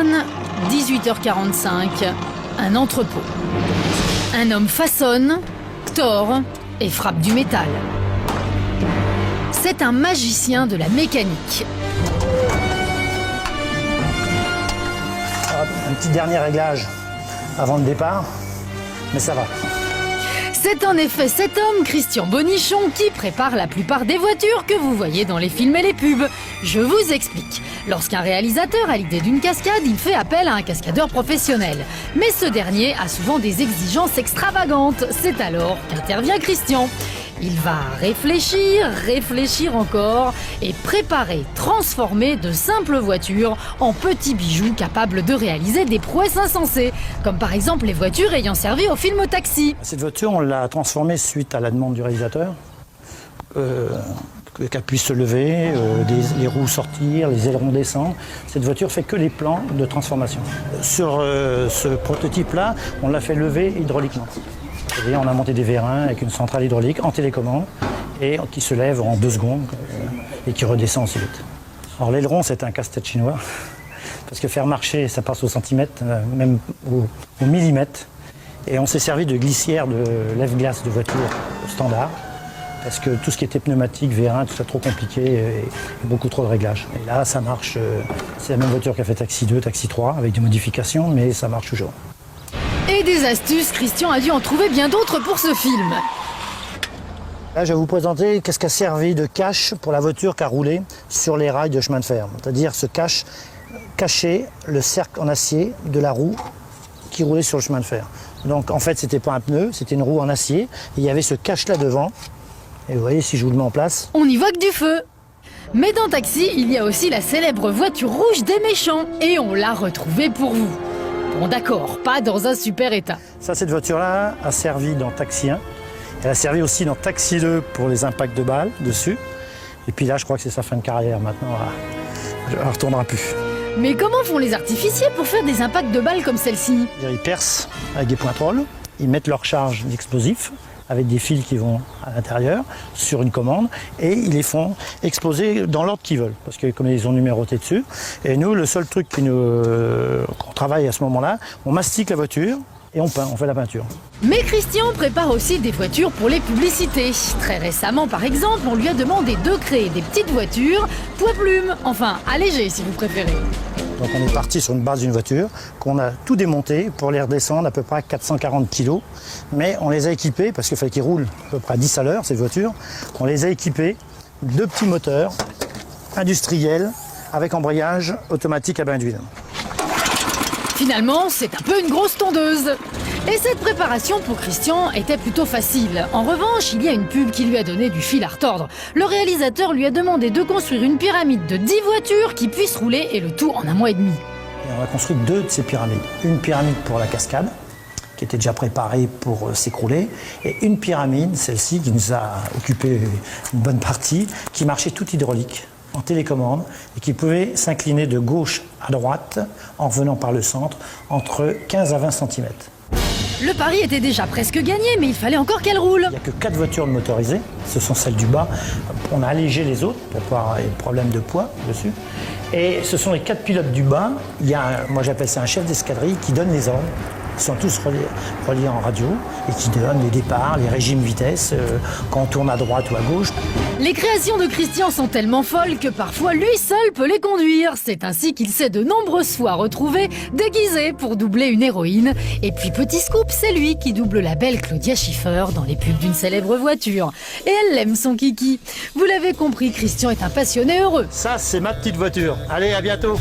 Tarn, 18h45, un entrepôt. Un homme façonne, tord et frappe du métal. C'est un magicien de la mécanique. Un petit dernier réglage avant le départ, mais ça va. C'est en effet cet homme, Christian Bonichon, qui prépare la plupart des voitures que vous voyez dans les films et les pubs. Je vous explique. Lorsqu'un réalisateur a l'idée d'une cascade, il fait appel à un cascadeur professionnel. Mais ce dernier a souvent des exigences extravagantes. C'est alors qu'intervient Christian. Il va réfléchir encore et préparer, transformer de simples voitures en petits bijoux capables de réaliser des prouesses insensées, comme par exemple les voitures ayant servi au film Taxi. Cette voiture, on l'a transformée suite à la demande du réalisateur, qu'elle puisse se lever, les roues sortir, les ailerons descendre. Cette voiture fait que les plans de transformation. Sur ce prototype-là, on l'a fait lever hydrauliquement. Et on a monté des vérins avec une centrale hydraulique en télécommande et qui se lève en 2 secondes et qui redescend aussi vite. Alors l'aileron, c'est un casse-tête chinois parce que faire marcher, ça passe au centimètre, même au millimètre. Et on s'est servi de glissière de lève-glace de voiture standard parce que tout ce qui était pneumatique, vérin, tout ça trop compliqué et beaucoup trop de réglages. Et là, ça marche. C'est la même voiture qu'a fait Taxi 2, Taxi 3 avec des modifications, mais ça marche toujours. Et des astuces, Christian a dû en trouver bien d'autres pour ce film. Là, je vais vous présenter qu'est-ce qui a servi de cache pour la voiture qui a roulé sur les rails de chemin de fer. C'est-à-dire cacher le cercle en acier de la roue qui roulait sur le chemin de fer. Donc en fait, c'était pas un pneu, c'était une roue en acier. Et il y avait ce cache-là devant. Et vous voyez, si je vous le mets en place... On y voit que du feu. Mais dans Taxi, il y a aussi la célèbre voiture rouge des méchants. Et on l'a retrouvée pour vous. Bon d'accord, pas dans un super état. Ça, cette voiture-là a servi dans Taxi 1. Elle a servi aussi dans Taxi 2 pour les impacts de balles dessus. Et puis là, je crois que c'est sa fin de carrière maintenant. Elle ne retournera plus. Mais comment font les artificiers pour faire des impacts de balles comme celle-ci? Ils percent avec des pointerolles, ils mettent leur charge d'explosifs avec des fils qui vont à l'intérieur sur une commande et ils les font exploser dans l'ordre qu'ils veulent parce que comme ils ont numéroté dessus. Et nous, le seul truc qu'on travaille à ce moment-là, on mastique la voiture et on peint, on fait la peinture. Mais Christian prépare aussi des voitures pour les publicités. Très récemment, par exemple, on lui a demandé de créer des petites voitures poids-plumes, enfin allégées si vous préférez. Donc on est parti sur une base d'une voiture qu'on a tout démonté pour les redescendre à peu près à 440 kg. Mais on les a équipés, parce qu'il fallait qu'ils roulent à peu près à 10 à l'heure, ces voitures, on les a équipés de petits moteurs industriels avec embrayage automatique à bain d'huile. Finalement, c'est un peu une grosse tondeuse. Et cette préparation pour Christian était plutôt facile. En revanche, il y a une pub qui lui a donné du fil à retordre. Le réalisateur lui a demandé de construire une pyramide de 10 voitures qui puissent rouler et le tout en 1 mois et demi. Et on a construit 2 de ces pyramides. Une pyramide pour la cascade, qui était déjà préparée pour s'écrouler, et une pyramide, celle-ci, qui nous a occupé une bonne partie, qui marchait toute hydraulique, en télécommande, et qui pouvait s'incliner de gauche à droite, en revenant par le centre, entre 15 à 20 cm. Le pari était déjà presque gagné, mais il fallait encore qu'elle roule. Il n'y a que 4 voitures motorisées, ce sont celles du bas. On a allégé les autres pour pas avoir des problèmes de poids dessus. Et ce sont les 4 pilotes du bas. Il y a, moi j'appelle ça un chef d'escadrille qui donne les ordres. Ils sont tous reliés en radio et qui donnent les départs, les régimes vitesse, quand on tourne à droite ou à gauche. Les créations de Christian sont tellement folles que parfois lui seul peut les conduire. C'est ainsi qu'il s'est de nombreuses fois retrouvé déguisé pour doubler une héroïne. Et puis petit scoop, c'est lui qui double la belle Claudia Schiffer dans les pubs d'une célèbre voiture. Et elle aime son kiki. Vous l'avez compris, Christian est un passionné heureux. Ça, c'est ma petite voiture. Allez, à bientôt.